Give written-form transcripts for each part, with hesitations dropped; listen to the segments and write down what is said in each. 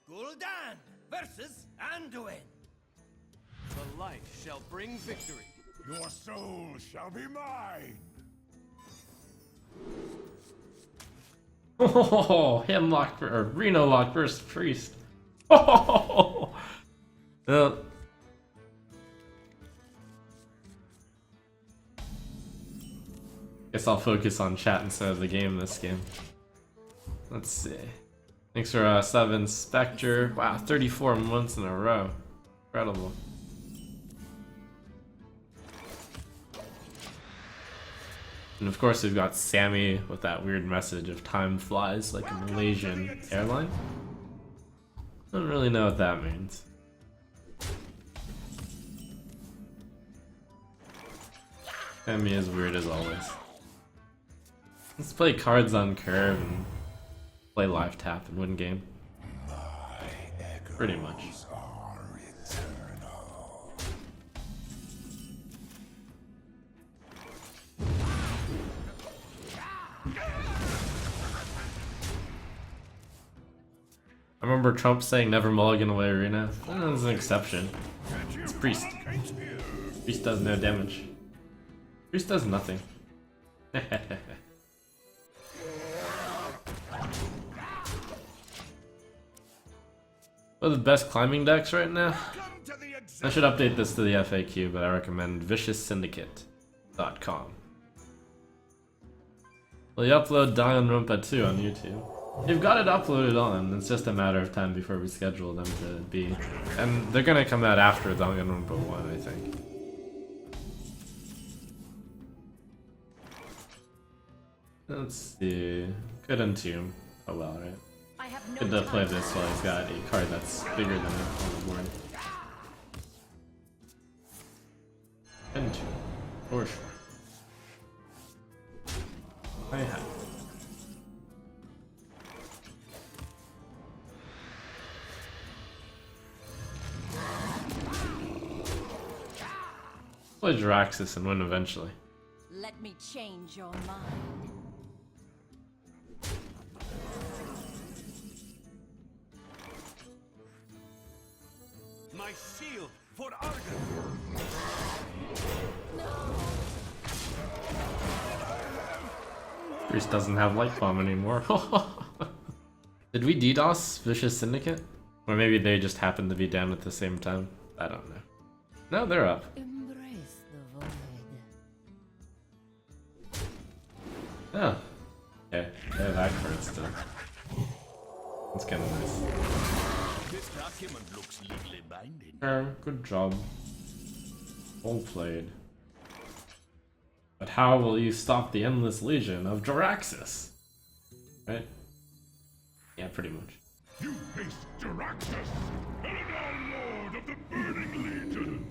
Gul'dan versus Anduin. The light shall bring victory. Your soul shall be mine. Oh, Hemlock or Reno Lock versus Priest. Oh, guess I'll focus on chat instead of the game this game. Let's see. Thanks for 7 Spectre. Wow, 34 months in a row. Incredible. And of course we've got Sammy with that weird message of time flies like a Malaysian airline. Don't really know what that means. Sammy is weird as always. Let's play cards on curve and play live tap and win game. Pretty much. I remember Trump saying never mulligan away arena. That's an exception. It's Priest. Priest does no damage. Priest does nothing. What are the best climbing decks right now? I should update this to the FAQ, but I recommend vicioussyndicate.com. Will you upload Danganronpa 2 on YouTube? You've got it uploaded on, it's just a matter of time before we schedule them to be. And they're gonna come out after Danganronpa 1, I think. Let's see. Could entomb. Oh well, right? Good to play this while he's got a card that's bigger than him on the board. Entomb. For sure. I have. Play Jiraxis and win eventually. Let me change your mind. My shield for Argon. Priest doesn't have Light Bomb anymore. Did we DDoS Vicious Syndicate? Or maybe they just happened to be down at the same time? I don't know. No, they're up. Embrace the void. Oh. Okay, yeah, that card still. It's kinda nice. This document looks legally binding. Good job. Well played. But how will you stop the endless legion of Jiraxis? Right? Yeah, pretty much. You face Jiraxis, Paladin Lord of the Burning Legion.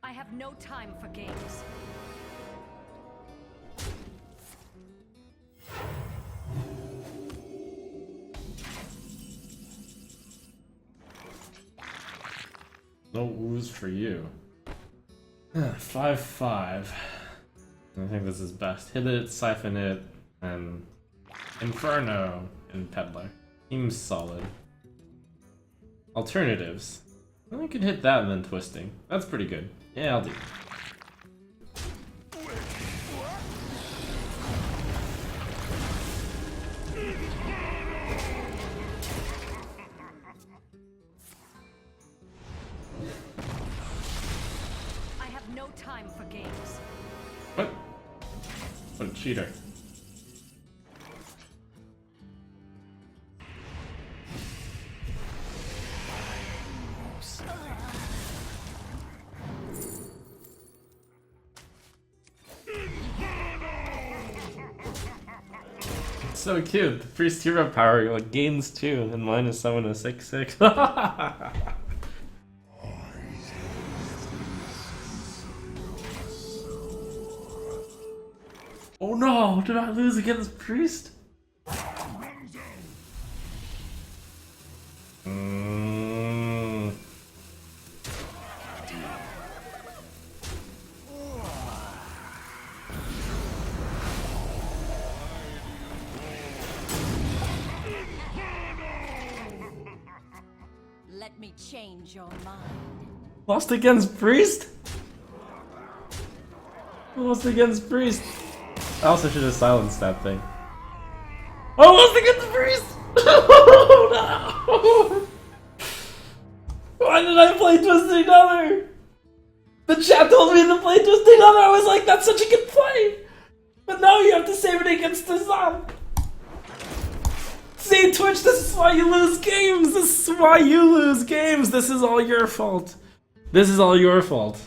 I have no time for games. No ooze for you. 5/5. I think this is best. Hit it, siphon it, and Inferno and Peddler. Seems solid. Alternatives. Well, I could hit that and then twisting. That's pretty good. Yeah, I'll do it. I have no time for games. What? What a cheater. So cute. The priest hero power like gains 2 and mine is 7 to 6/6. Oh no! Did I lose against priest? change your mind. Lost against Priest? Lost against Priest. I also should have silenced that thing. Oh, lost against Priest! Oh no! Why did I play Twisting Nether? The chat told me to play Twisting Nether. I was like, that's such a good play! But now you have to save it against the Zom. See, Twitch, this is why you lose games! This is why you lose games! This is all your fault. This is all your fault.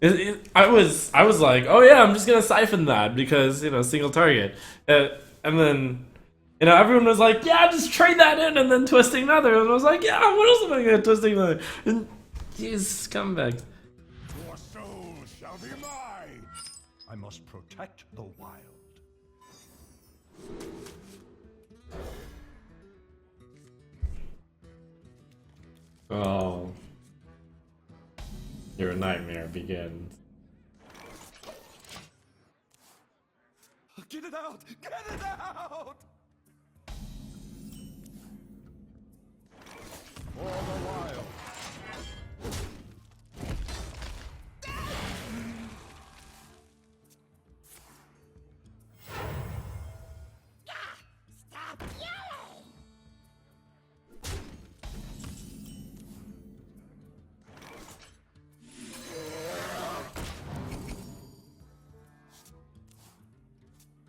I was like, oh yeah, I'm just gonna siphon that because, you know, single target. And then, you know, everyone was like, yeah, just trade that in and then Twisting Nether. And I was like, yeah, what else am I gonna Twisting Nether? And he's scumbag. Your soul shall be mine. I must protect the wild. Oh. Your nightmare begins. Get it out! Get it out! For the wild. Stop yelling!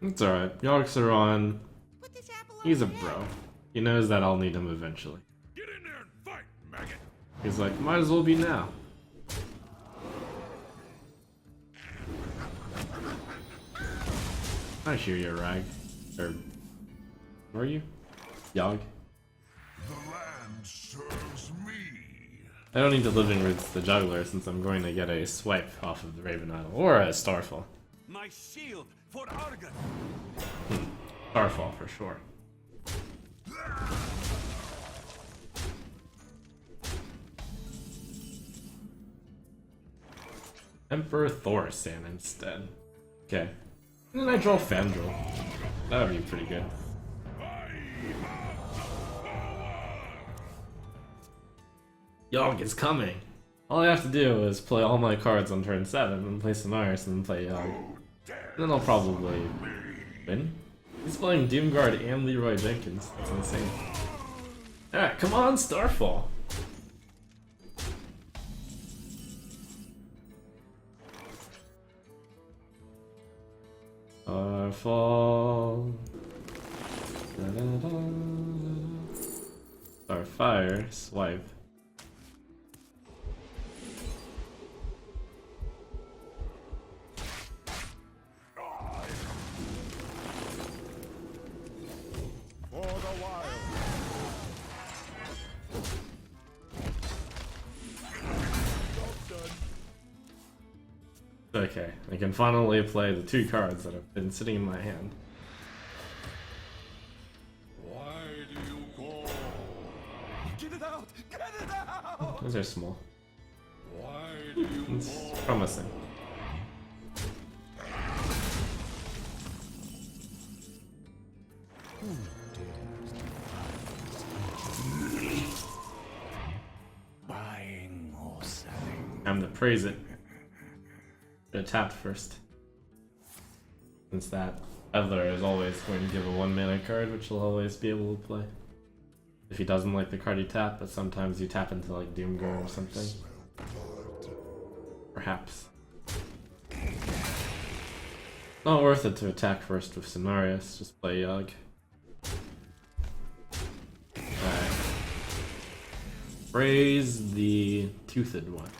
It's alright. Yoggs are on. Put this apple on He's a your head. bro. He knows that I'll need him eventually. Get in there and fight, maggot. He's like, might as well be now. I hear you, Rag. Or, were you? Yogg? The land serves me. I don't need to Living Roots the Juggler since I'm going to get a swipe off of the Raven Idol. Or a Starfall. My shield for Argon! Starfall for sure. Emperor Thorsan instead. Okay. And then I draw Fandral. That would be pretty good. Yogg is coming! All I have to do is play all my cards on turn 7 and play Solaris and then play Yogg. And then I'll probably win. He's playing Doomguard and Leroy Jenkins. That's insane. Alright, come on, Starfall! Starfall. Starfire, swipe. For the wild. Okay, I can finally play the 2 cards that have been sitting in my hand. Why do you call? Get it out! Get it out! Those are small. Why do you It's call? promising. Buying or selling? Time to praise it. Should have tapped first. Since that Peddler is always going to give a 1-mana card, which he'll always be able to play. If he doesn't like the card you tap, but sometimes you tap into like Doomguard or something. Perhaps. Not worth it to attack first with Cenarius, just play Yogg. Alright. Praise the Toothed one.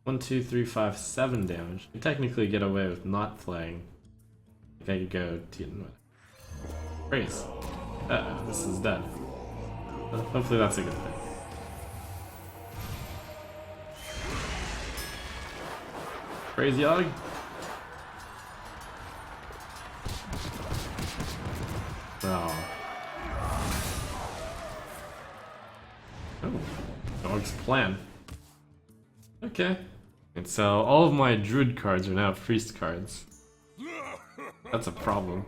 1, 2, 3, 5, 7 damage. You technically get away with not playing. Like I could go to Praise. This is dead. Hopefully that's a good thing. Praise Yogg. Oh. Oh. Yogg's plan. Okay. And so all of my Druid cards are now Priest cards. That's a problem.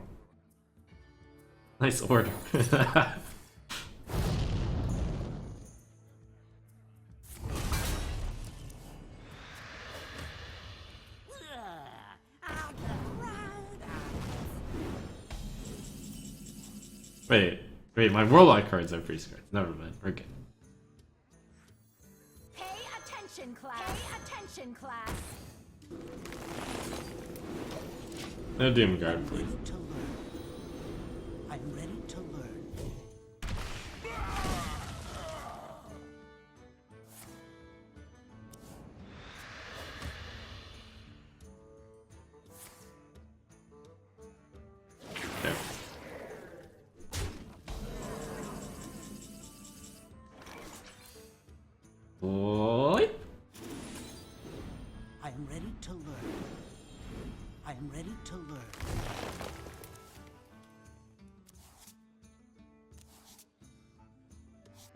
Nice order. Wait, my Warlock cards are freeze cards. Never mind, we're good. Pay attention, class. Pay attention, class. No Doom Guard, please. To learn. I'm ready to learn. There. Boy. I am ready to learn. I am ready to learn.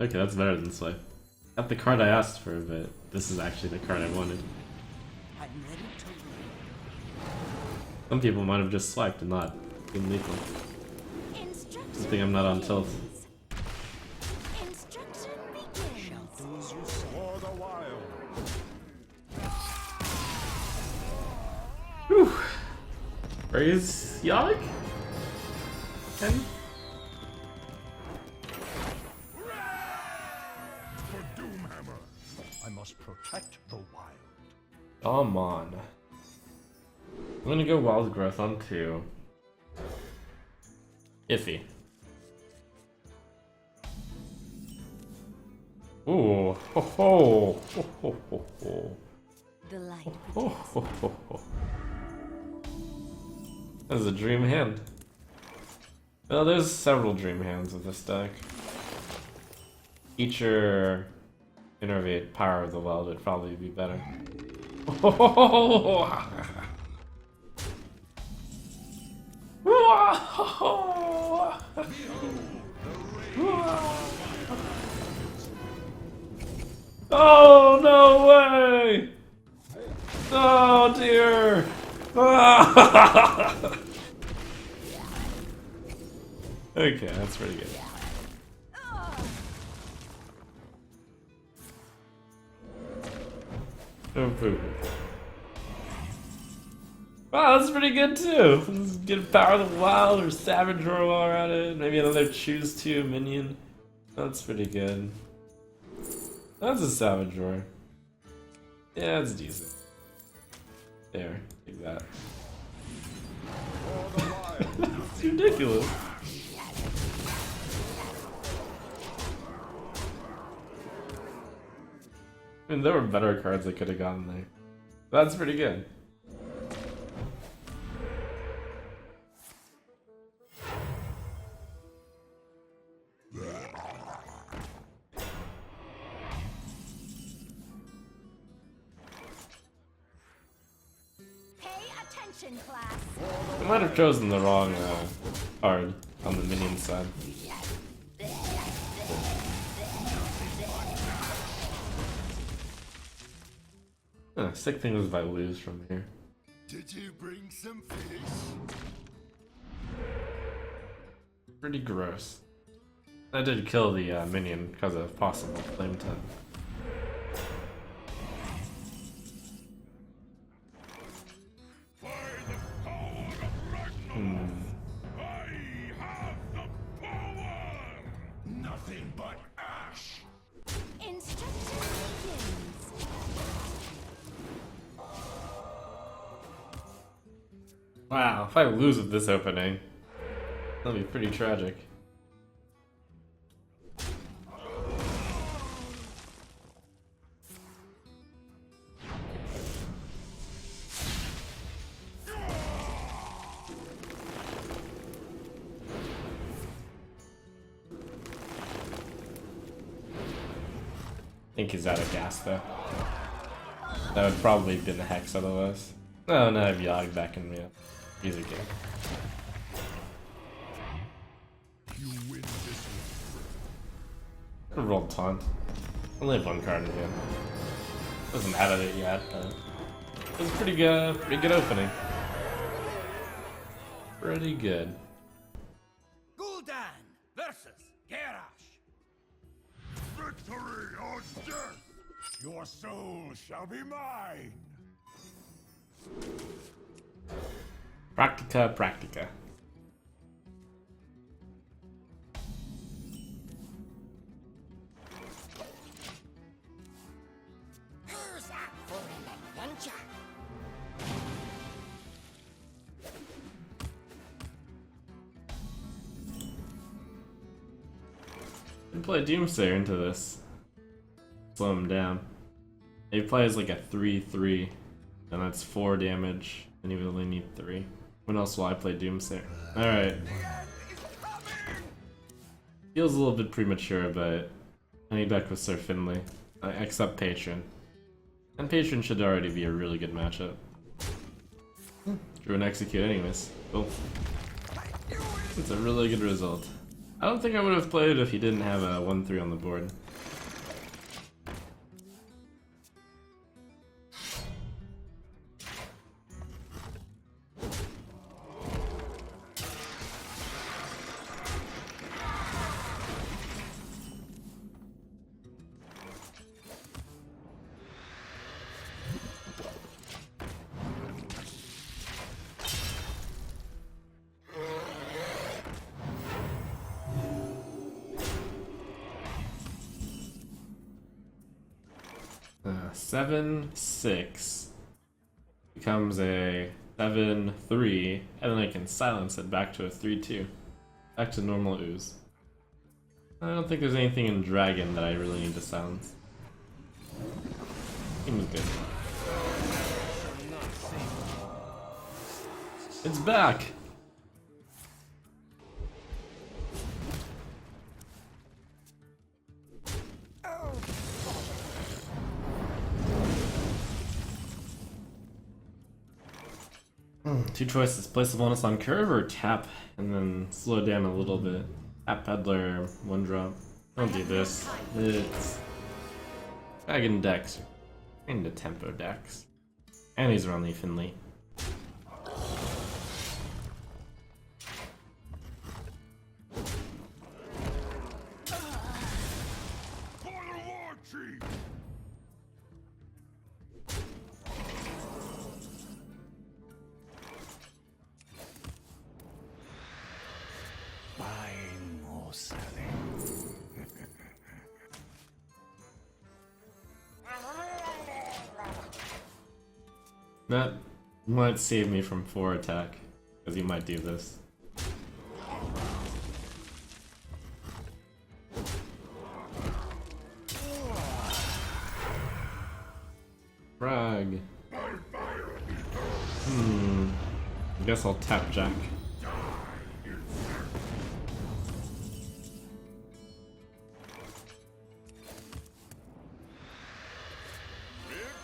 Okay, that's better than Swipe. Got the card I asked for, but this is actually the card I wanted. I'm ready to learn. Some people might have just swiped and not been lethal. Instruction. Good thing I'm not on tilt. Instruction begins. Shall do as you say. For the wild. Whew. Praise Yogg? And For Doomhammer. I must protect the wild. come on. I'm gonna go Wild Growth on 2. Iffy. Ooh, ho ho, ho ho ho ho. The light. Ho ho ho ho. That was a dream hand. Well, there's several dream hands with this deck. Feature Innervate Power of the Wild would probably be better. Oh, no way! Oh dear! Okay, that's pretty good. Oh, poo. Wow, that's pretty good too. Let's get Power of the Wild or Savage Roar while we're at it. Maybe another Choose 2 minion. That's pretty good. That's a Savage Roar. Yeah, it's decent. There, take that. For the wild. It's ridiculous. I mean, there were better cards I could have gotten there. That's pretty good. Pay attention, class. I might have chosen the wrong card on the minion side. Sick thing was if I lose from here. Did you bring some fish? Pretty gross. I did kill the minion because of possible flame time. By the power of Renolock, I have the power! Nothing but ash! Instruction begins. Wow, if I lose with this opening, that'll be pretty tragic. I think he's out of gas though. That would probably have been a Hex otherwise. Oh, now I have Yogg backing me up. He's okay. You win this I rolled Taunt. Only have one card in hand. Wasn't out of it yet, but it was pretty good opening. Pretty good. Gul'dan versus Garrosh. victory or death! Your soul shall be mine! Practica, practica. You play Doomsayer into this. Slow him down. He plays like a 3/3, and that's 4 damage, and he would only need 3. When else will I play Doomsayer? Alright. Feels a little bit premature, but I need back with Sir Finley. Except Patron. And Patron should already be a really good matchup. Drew and execute anyways. Cool. It's a really good result. I don't think I would have played if he didn't have a 1/3 on the board. Uh, 7/6 becomes a 7/3, and then I can silence it back to a 3/2. Back to normal ooze. I don't think there's anything in Dragon that I really need to silence. Seems good. It's back! Two choices, place the bonus on curve or tap and then slow it down a little bit. Tap Peddler, 1 drop. Don't do this. It's Dragon decks. Into tempo decks. And he's around the Finley. Buying or selling. That might save me from 4 attack, because he might do this. Frag. I guess I'll tap Jack.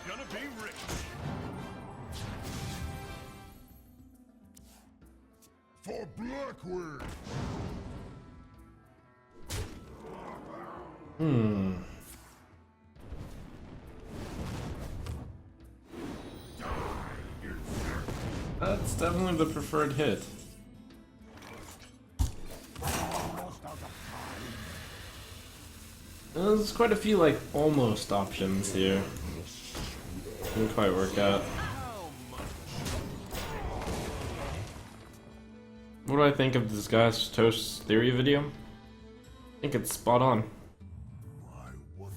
Gonna be rich. For Blackwood. That's definitely the preferred hit. There's quite a few like almost options here. Didn't quite work out. What do I think of this guy's Toast Theory video? I think it's spot on. I wonder.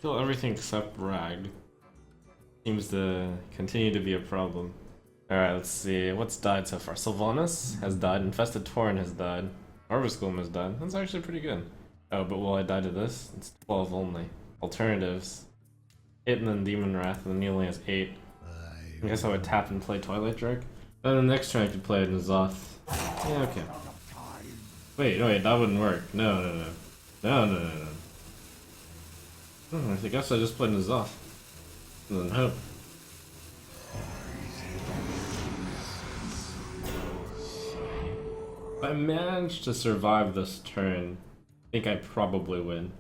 Kill everything except Rag. Seems to continue to be a problem. Alright, let's see. What's died so far? Sylvanas has died. Infested Tauren has died. Harvest Gloom has died. That's actually pretty good. Oh, but will I die to this? It's 12 only. Alternatives. 8 and then Demon Wrath, and then he only has 8. I guess I would tap and play Twilight Drake. Then the next turn I could play N'Zoth. Yeah, okay. Wait, that wouldn't work. No. I guess I just played N'Zoth. And then hope. If I manage to survive this turn, I think I probably win.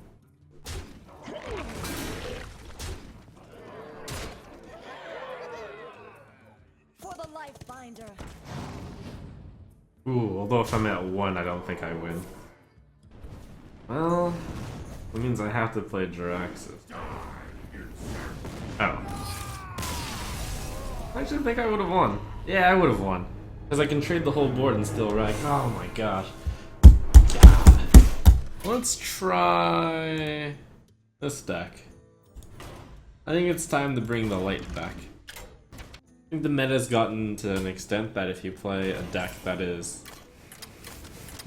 For the life binder. Ooh, although if I'm at 1, I don't think I win. Well, that means I have to play Jiraxis. Oh. I actually think I would have won. Yeah, I would have won. Because I can trade the whole board and still wreck. Oh my gosh. Let's try this deck. I think it's time to bring the light back. I think the meta's gotten to an extent that if you play a deck that is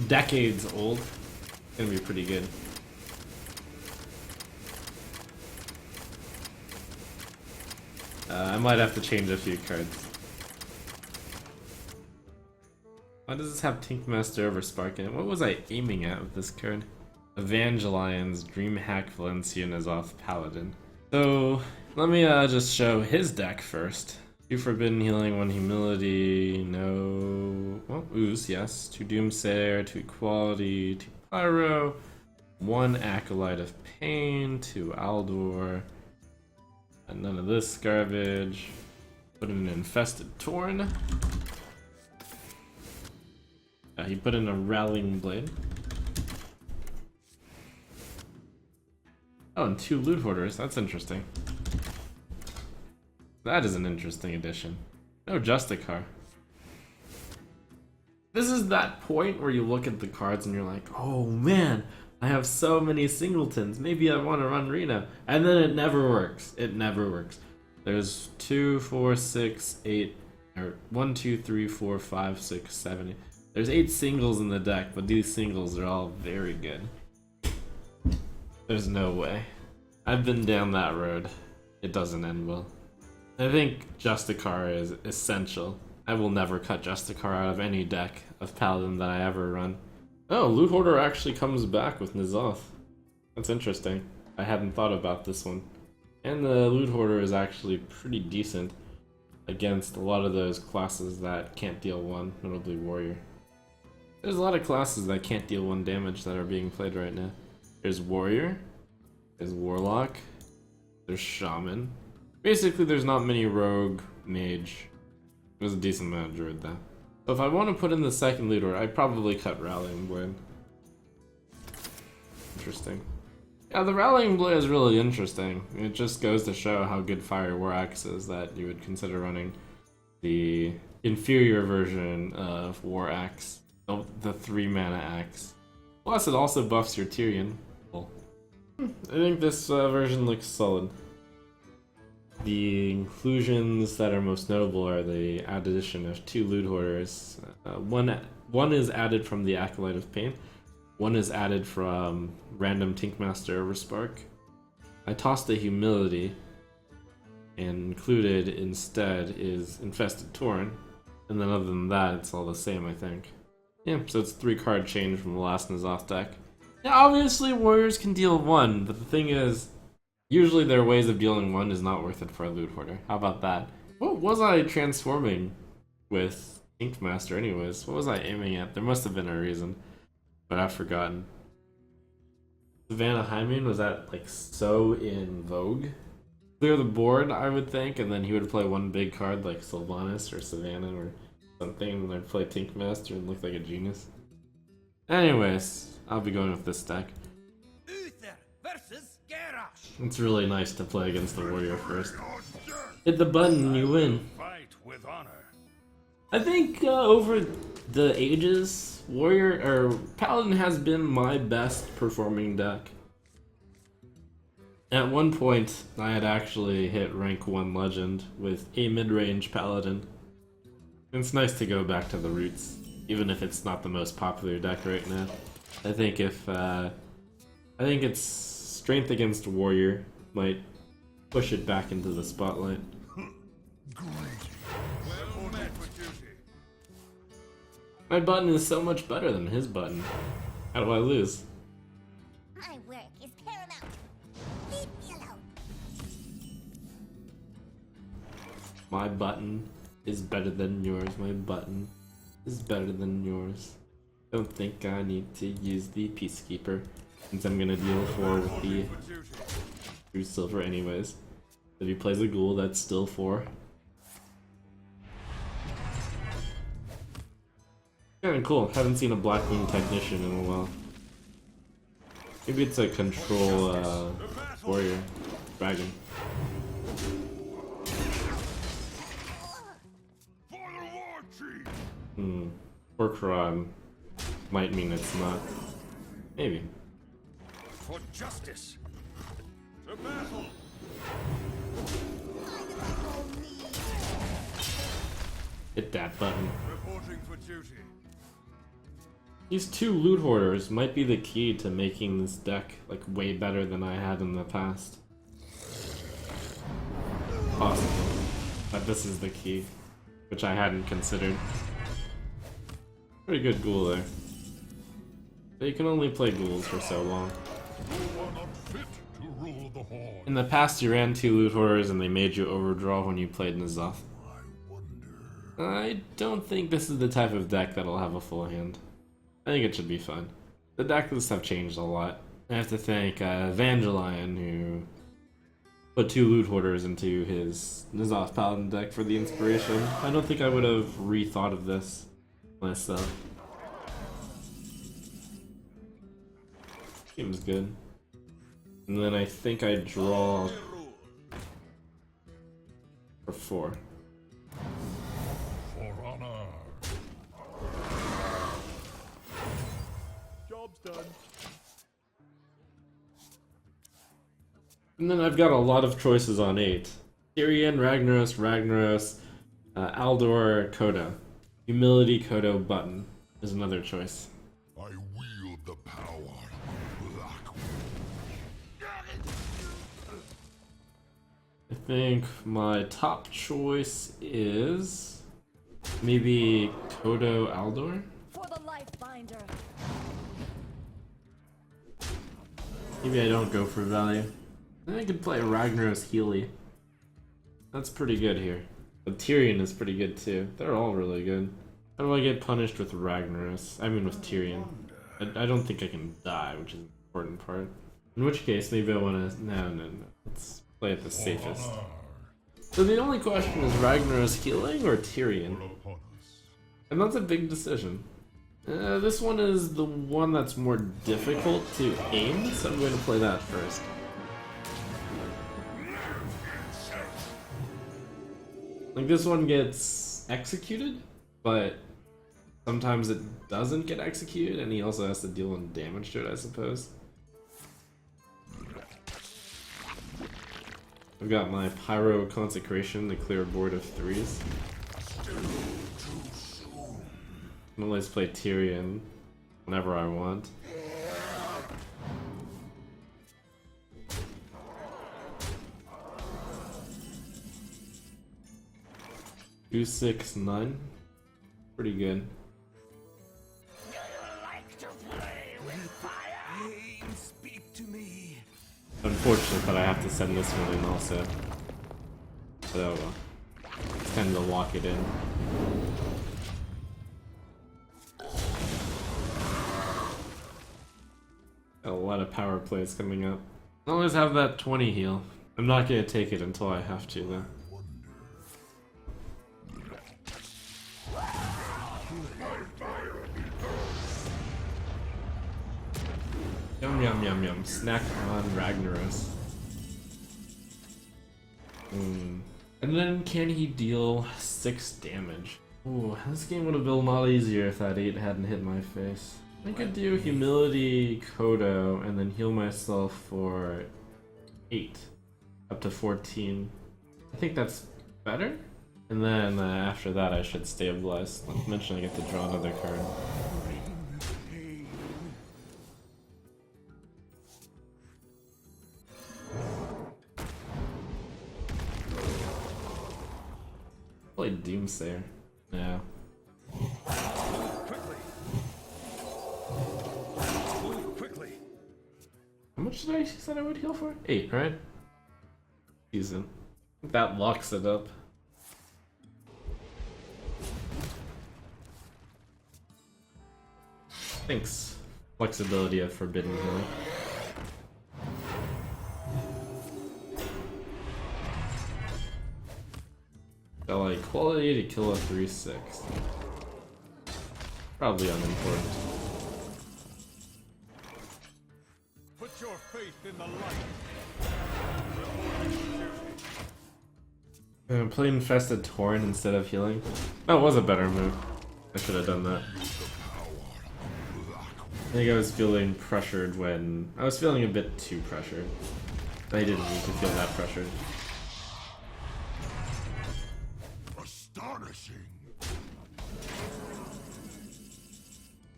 decades old, it's gonna be pretty good. I might have to change a few cards. Why does this have Tinkmaster over Spark in it? What was I aiming at with this card? Evangelions, Dreamhack, Valencia, N'Zoth, Paladin. So, let me just show his deck first. 2 Forbidden Healing, 1 Humility, no... Well, Ooze, yes. 2 Doomsayer, 2 Equality, 2 Pyro, 1 Acolyte of Pain, 2 Aldor, and none of this garbage. Put in an Infested Torn. He put in a Rallying Blade. Oh, and 2 Loot Hoarders, that's interesting. That is an interesting addition. No Justicar. This is that point where you look at the cards and you're like, oh man, I have so many singletons, maybe I want to run Reno. And then it never works. It never works. There's 2, 4, 6, 8, or 1, 2, 3, 4, 5, 6, 7. There's 8 singles in the deck, but these singles are all very good. There's no way. I've been down that road. It doesn't end well. I think Justicar is essential. I will never cut Justicar out of any deck of Paladin that I ever run. Oh, Loot Hoarder actually comes back with N'Zoth. That's interesting. I hadn't thought about this one. And the Loot Hoarder is actually pretty decent against a lot of those classes that can't deal 1, notably Warrior. There's a lot of classes that can't deal 1 damage that are being played right now. There's Warrior, there's Warlock, there's Shaman. Basically, there's not many Rogue, Mage. There's a decent amount of Druid though. So if I want to put in the second leader, I'd probably cut Rallying Blade. Interesting. Yeah, the Rallying Blade is really interesting. It just goes to show how good Fire War Axe is that you would consider running the inferior version of War Axe. The 3 mana axe. Plus, it also buffs your Tyrion. Cool. I think this version looks solid. The inclusions that are most notable are the addition of 2 Loot Hoarders. One is added from the Acolyte of Pain. One is added from random Tinkmaster over Spark. I tossed the Humility, and included instead is Infested Torn. And then other than that, it's all the same, I think. Yeah, so it's 3 card change from the last N'Zoth deck. Yeah, obviously Warriors can deal 1, but the thing is, usually their ways of dealing 1 is not worth it for a Loot Hoarder. How about that? What was I transforming with Tinkmaster anyways? What was I aiming at? There must have been a reason, but I've forgotten. Savannah Hymen, was that like so in vogue? Clear the board, I would think, and then he would play 1 big card like Sylvanas or Savannah or something, and then I'd play Tinkmaster and look like a genius. Anyways, I'll be going with this deck. Uther versus Garrosh. It's really nice to play against the Warrior first. Hit the button and you win. Fight with honor. I think over the ages, Warrior or Paladin has been my best performing deck. At one point, I had actually hit rank 1 legend with a mid-range Paladin. It's nice to go back to the roots, even if it's not the most popular deck right now. I think its strength against Warrior might push it back into the spotlight. My button is so much better than his button. How do I lose? My work is paramount. Leave me alone. My button is better than yours. My button is better than yours. Don't think I need to use the Peacekeeper, since I'm gonna deal 4 with the True Silver anyways. If he plays a Ghoul, that's still 4. Kinda cool. Haven't seen a Blackwing Technician in a while. Maybe it's a control warrior dragon. For the Pork Rod might mean it's not. Maybe. For justice. To battle. Hit that button. Reporting for duty. These 2 loot hoarders might be the key to making this deck like way better than I had in the past. Possible. But this is the key, which I hadn't considered. Pretty good ghoul there. But you can only play ghouls for so long. You are not fit to rule the Horde. In the past, you ran 2 loot hoarders and they made you overdraw when you played N'Zoth. I don't think this is the type of deck that'll have a full hand. I think it should be fun. The deck lists have changed a lot. I have to thank Evangelion, who put 2 loot hoarders into his N'Zoth Paladin deck for the inspiration. I don't think I would have rethought of this myself. Seems good. And then I think I draw for 4. For honor. Job's done. And then I've got a lot of choices on 8. Tyrion, Ragnaros, Aldor, Kodo. Humility, Kodo, Button is another choice. I wield the power of Black. I think my top choice is maybe Kodo, Aldor? For the life binder. Maybe I don't go for value. Then I could play Ragnaros Healy. That's pretty good here. But Tyrion is pretty good too. They're all really good. How do I get punished with Ragnaros? I mean with Tyrion. I don't think I can die, which is the important part. In which case, maybe I want to... No. Let's play it the safest. So the only question is Ragnaros healing or Tyrion? And that's a big decision. This one is the one that's more difficult to aim, so I'm going to play that first. Like, this one gets executed, but sometimes it doesn't get executed, and he also has to deal in damage to it, I suppose. I've got my Pyro Consecration to clear a board of 3s. I'm gonna always play Tyrion whenever I want. Two, 6, 9. Pretty good. Speak to me. Unfortunate that I have to send this one in also. But oh well. It's time to lock it in. Got a lot of power plays coming up. I always have that 20 heal. I'm not gonna take it until I have to though. Yum. Snack on Ragnaros. And then can he deal 6 damage? Ooh, this game would have been a lot easier if that 8 hadn't hit my face. I could do Humility, Kodo, and then heal myself for 8. Up to 14. I think that's better? And then after that I should stabilize. Not to mention I get to draw another card. Play Doomsayer. Yeah. Quickly. How much did I said I would heal for? 8, right? Decent. That locks it up. Thanks. Flexibility of Forbidden Healing. Got like quality to kill a 3/6. Probably unimportant. Put your faith in the light. Play Infested Torrent instead of healing. That was a better move. I should have done that. I think I was feeling pressured when... I was feeling a bit too pressured. I didn't need to feel that pressured. Astonishing.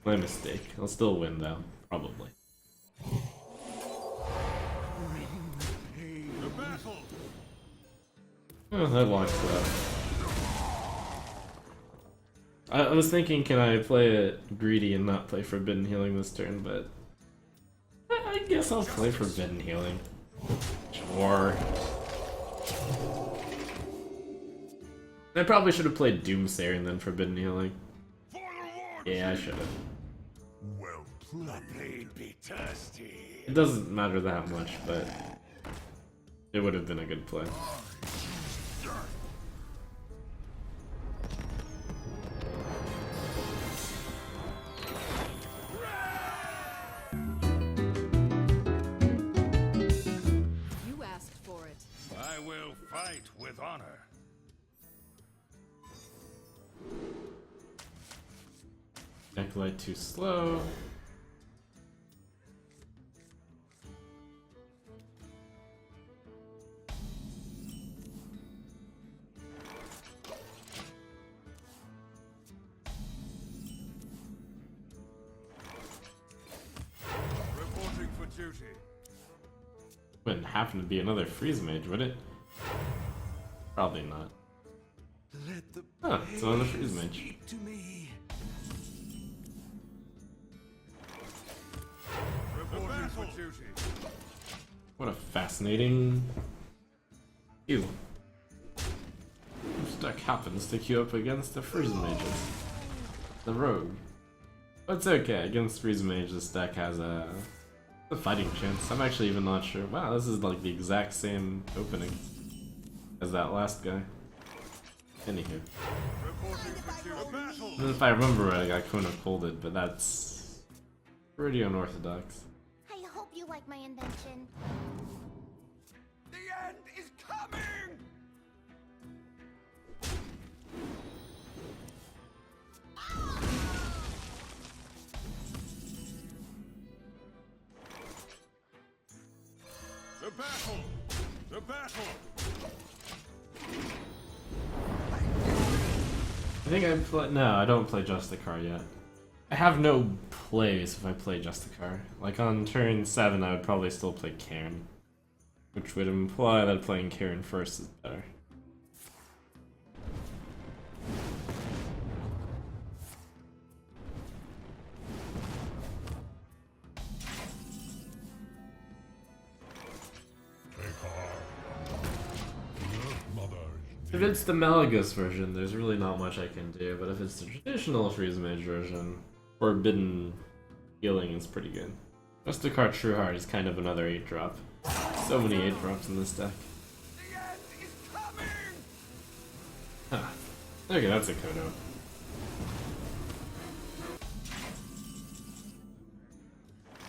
My mistake. I'll still win though, probably. The battle. Oh, that locks that. I was thinking, can I play it greedy and not play Forbidden Healing this turn, but I guess I'll play Forbidden Healing. Sure. I probably should have played Doomsayer and then Forbidden Healing. For the Lord. Yeah, I should have. Well played. Be thirsty. It doesn't matter that much, but it would have been a good play. You asked for it. I will fight with honor. Decklight too slow. Reporting for duty. Wouldn't happen to be another Freeze Mage, would it? Probably not. Huh, it's another Freeze Mage. Reporting for duty. What a fascinating... Ew. This deck happens to queue up against the Freeze Mages. The Rogue. But it's okay, against Freeze Mage this deck has a fighting chance. I'm actually even not sure. Wow, this is like the exact same opening as that last guy. Anywho. Reporting for duty. Battle. And if I remember right, I couldn't have pulled it, but that's pretty unorthodox. I hope you like my invention. The end is coming. The battle. The battle. I think I play. No, I don't play Justicar yet. I have no plays if I play Justicar. Like on turn 7, I would probably still play Cairn, which would imply that playing Cairn first is better. Take heart. The mother. If it's the Malagus version, there's really not much I can do, but if it's the traditional Freeze Mage version, Forbidden Healing is pretty good. Justicar True Heart is kind of another 8-drop. So many 8-drops in this deck. The end is coming. Huh. Okay, that's a Kono.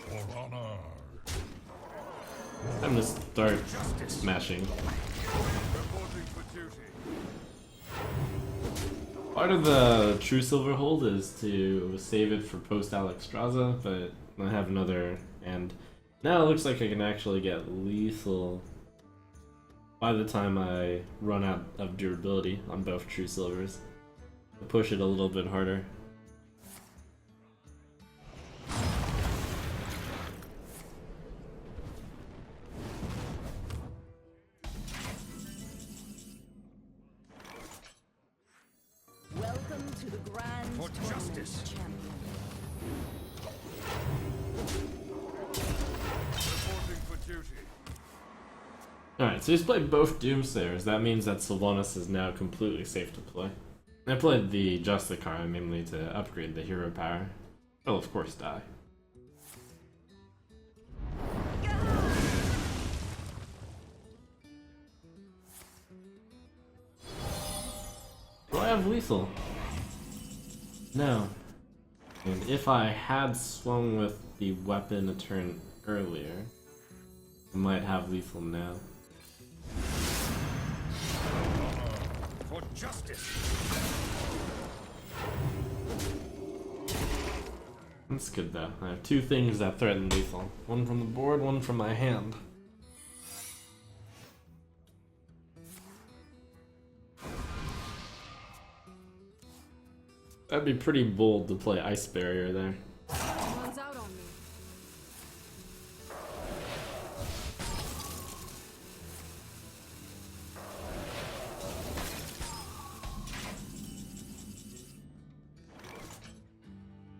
For honor. Time to start smashing. Reporting for duty. Part of the True Silver hold is to save it for post Alexstrasza, but I have another, and now it looks like I can actually get lethal by the time I run out of durability on both True Silvers. To push it a little bit harder. Welcome to the Grand For Tournament, justice. champion. Reporting for duty. Alright, so he's played both Doomsayers. That means that Sylvanas is now completely safe to play. I played the Justicar mainly to upgrade the hero power. I'll of course die. Do I have lethal? No. And if I had swung with the weapon a turn earlier, I might have lethal now. For justice. That's good though. I have two things that threaten lethal. One from the board, one from my hand. That'd be pretty bold to play Ice Barrier there. Runs out on me.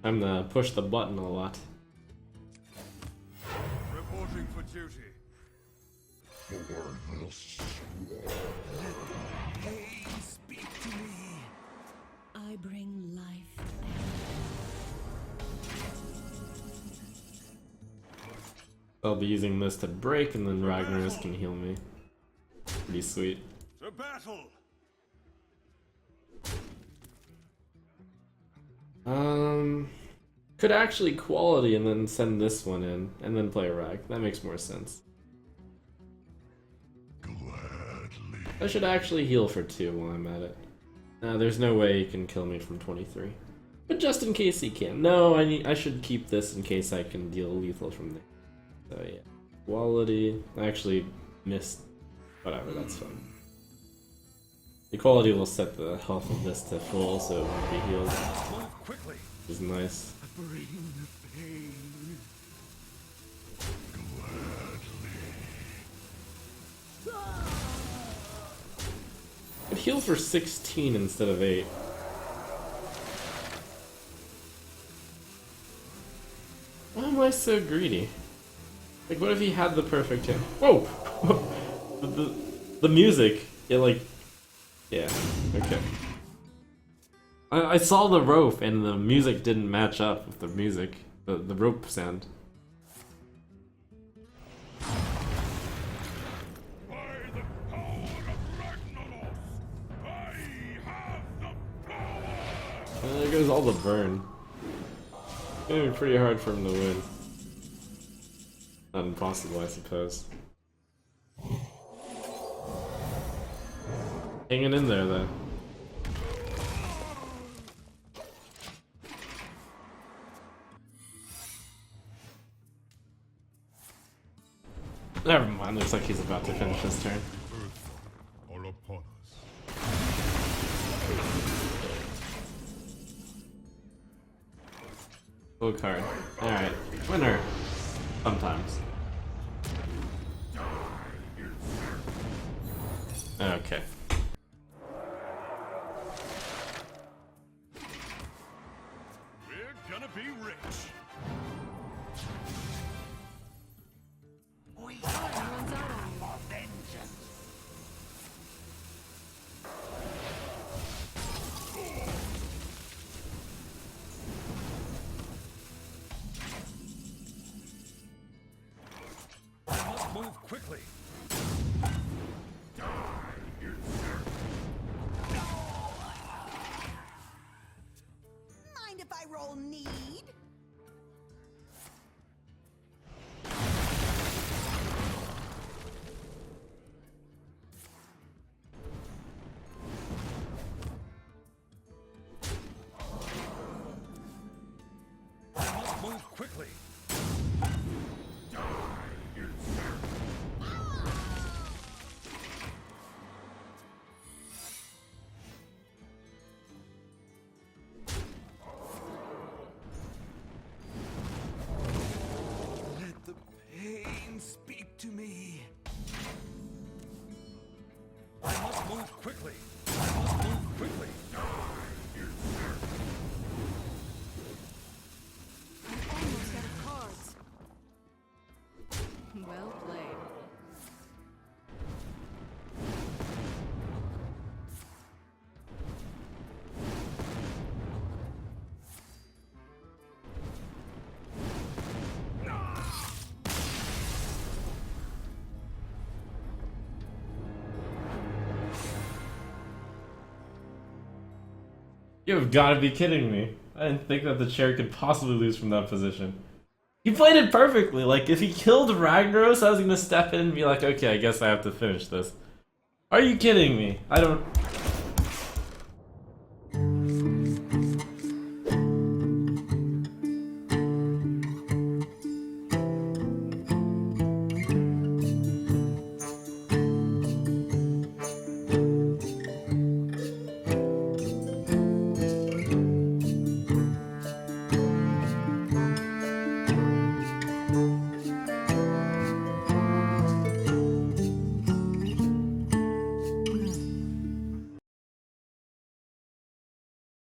I'm gonna push the button a lot. Reporting for duty. Hey, speak to me. I bring life. I'll be using this to break, and then Ragnaros can heal me. Pretty sweet. To battle. Could actually quality and then send this one in, and then play a Rag. That makes more sense. Gladly. I should actually heal for 2 while I'm at it. There's no way he can kill me from 23. But just in case he can. No, I should keep this in case I can deal lethal from there. So yeah. Quality. I actually missed. Whatever, that's fine. Equality will set the health of this to full so it won't be healed. Move quickly. Which is nice. Bring the pain. I'd heal for 16 instead of 8. Why am I so greedy? Like, what if he had the perfect hit? Whoa! the music, it like... Yeah, okay. I saw the rope and the music didn't match up with the music, the rope sound. By the power of Renolock, I have the power! There goes all the burn. It's gonna be pretty hard for him to win. Not impossible, I suppose. Hanging in there, though. Never mind, looks like he's about to finish his turn. Earth all upon us. Full card. Alright, winner. Sometimes. Okay. We're gonna be rich. Runs out on me. I must move quickly. Mind if I roll need? I must move quickly. Let the pain speak to me. I must move quickly. I must move quickly. I'm almost out of cards. Well played. You've got to be kidding me. I didn't think that the chair could possibly lose from that position. He played it perfectly. Like, if he killed Ragnaros, I was going to step in and be like, okay, I guess I have to finish this. Are you kidding me? I don't...